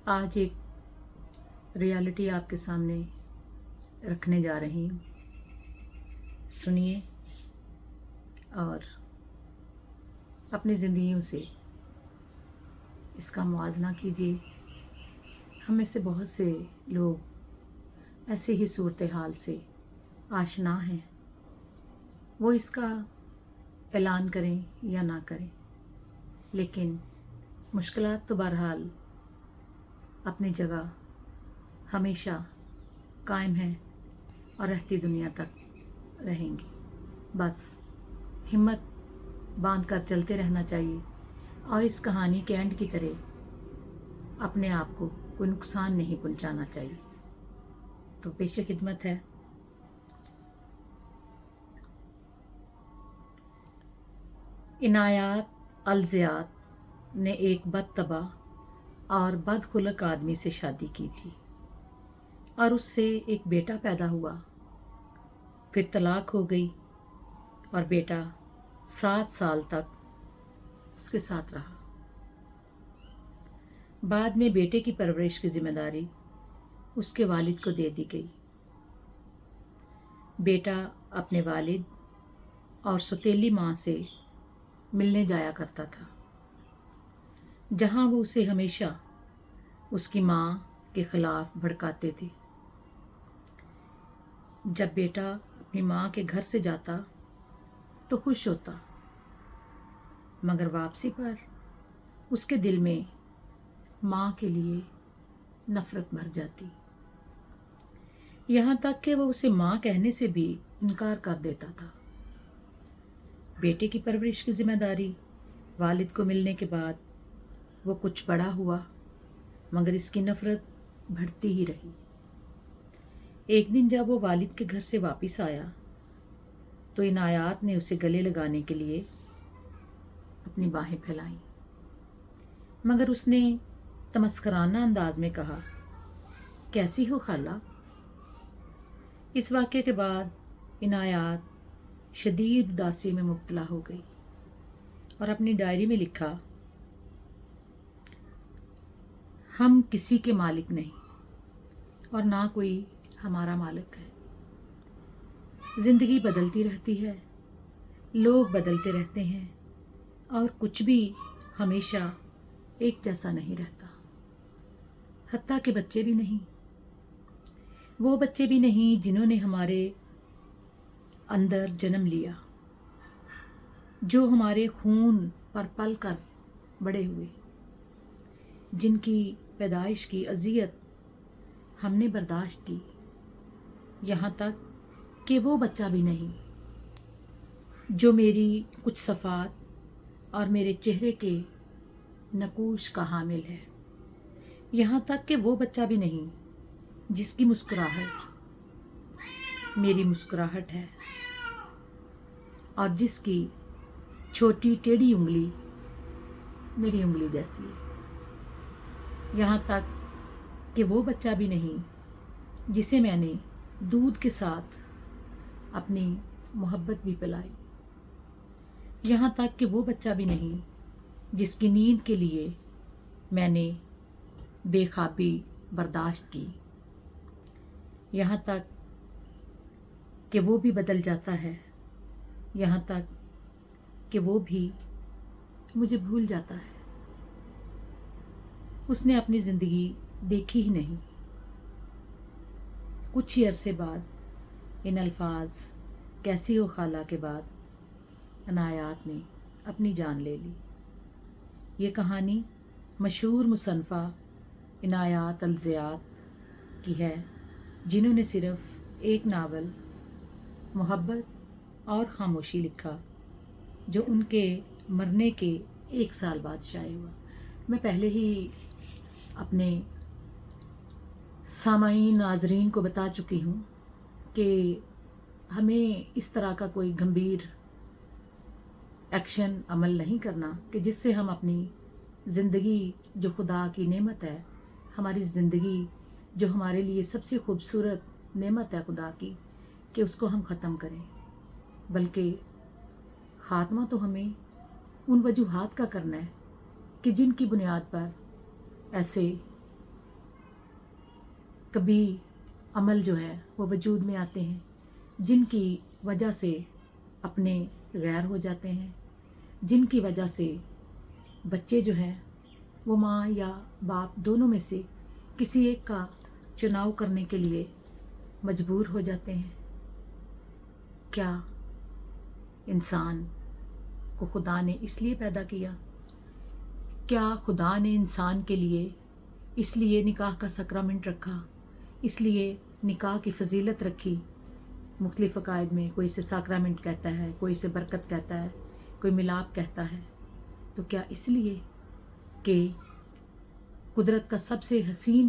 आज एक रियलिटी आपके सामने रखने जा रही हूँ। सुनिए और अपनी ज़िंदगियों से इसका मुआवजा कीजिए। हम में से बहुत से लोग ऐसे ही सूरत हाल से आशना हैं। वो इसका ऐलान करें या ना करें, लेकिन मुश्किलात तो बहरहाल अपनी जगह हमेशा कायम है और रहती दुनिया तक रहेंगी। बस हिम्मत बांध कर चलते रहना चाहिए और इस कहानी के एंड की तरह अपने आप को कोई नुकसान नहीं पहुंचाना चाहिए। तो पेश खिदमत है। इनायत अलज़ियात ने एक बदतबा और बदखुलक आदमी से शादी की थी और उससे एक बेटा पैदा हुआ। फिर तलाक हो गई और बेटा 7 साल तक उसके साथ रहा। बाद में बेटे की परवरिश की जिम्मेदारी उसके वालिद को दे दी गई। बेटा अपने वालिद और सौतेली माँ से मिलने जाया करता था, जहाँ वो उसे हमेशा उसकी माँ के खिलाफ भड़काते थे। जब बेटा अपनी माँ के घर से जाता तो खुश होता, मगर वापसी पर उसके दिल में माँ के लिए नफरत भर जाती। यहाँ तक कि वो उसे माँ कहने से भी इनकार कर देता था। बेटे की परवरिश की जिम्मेदारी वालिद को मिलने के बाद वो कुछ बड़ा हुआ, मगर इसकी नफरत बढ़ती ही रही। एक दिन जब वो वालिद के घर से वापस आया तो इनायत ने उसे गले लगाने के लिए अपनी बाहें फैलाई, मगर उसने तमस्कराना अंदाज में कहा, कैसी हो खाला? इस वाक़े के बाद इनायत शदीद उदासी में मुब्तला हो गई और अपनी डायरी में लिखा, हम किसी के मालिक नहीं और ना कोई हमारा मालिक है। ज़िंदगी बदलती रहती है, लोग बदलते रहते हैं और कुछ भी हमेशा एक जैसा नहीं रहता। हत्ता के बच्चे भी नहीं, वो बच्चे भी नहीं जिन्होंने हमारे अंदर जन्म लिया, जो हमारे खून पर पल कर बड़े हुए, जिनकी पैदाइश की अज़ियत हमने बर्दाश्त की। यहाँ तक कि वो बच्चा भी नहीं जो मेरी कुछ सफ़ात और मेरे चेहरे के नकूश का हामिल है। यहाँ तक कि वो बच्चा भी नहीं जिसकी मुस्कुराहट मेरी मुस्कुराहट है और जिसकी छोटी टेढ़ी उंगली मेरी उंगली जैसी है। यहाँ तक कि वो बच्चा भी नहीं जिसे मैंने दूध के साथ अपनी मोहब्बत भी पिलाई। यहाँ तक कि वो बच्चा भी नहीं जिसकी नींद के लिए मैंने बेख्वाबी बर्दाश्त की। यहाँ तक कि वो भी बदल जाता है, यहाँ तक कि वो भी मुझे भूल जाता है। उसने अपनी ज़िंदगी देखी ही नहीं। कुछ ही अरसे बाद इन अल्फाज कैसी हो खाला के बाद इनायत ने अपनी जान ले ली। ये कहानी मशहूर मुसन्फ़ा इनायत अलज़ियात की है, जिन्होंने सिर्फ़ एक नावल मोहब्बत और ख़ामोशी लिखा, जो उनके मरने के 1 साल बाद शाये हुआ। मैं पहले ही अपने सामाईन नाज़रीन को बता चुकी हूँ कि हमें इस तरह का कोई गंभीर एक्शन अमल नहीं करना कि जिससे हम अपनी ज़िंदगी, जो खुदा की नेमत है, हमारी ज़िंदगी जो हमारे लिए सबसे खूबसूरत नेमत है खुदा की, कि उसको हम ख़त्म करें। बल्कि ख़ात्मा तो हमें उन वजूहात का करना है कि जिनकी बुनियाद पर ऐसे کبھی عمل جو ہے وہ وجود میں آتے ہیں جن کی وجہ سے اپنے غیر ہو جاتے ہیں، جن کی وجہ سے بچے جو ہیں وہ ماں یا باپ دونوں میں سے کسی ایک کا چناؤ کرنے کے لیے مجبور ہو جاتے ہیں۔ کیا انسان کو خدا نے اس لیے پیدا کیا؟ کیا خدا نے انسان کے لیے اس لیے نکاح کا سیکرامنٹ رکھا، اس لیے نکاح کی فضیلت رکھی؟ مختلف عقائد میں کوئی اسے سیکرامنٹ کہتا ہے، کوئی اسے برکت کہتا ہے، کوئی ملاپ کہتا ہے۔ تو کیا اس لیے کہ قدرت کا سب سے حسین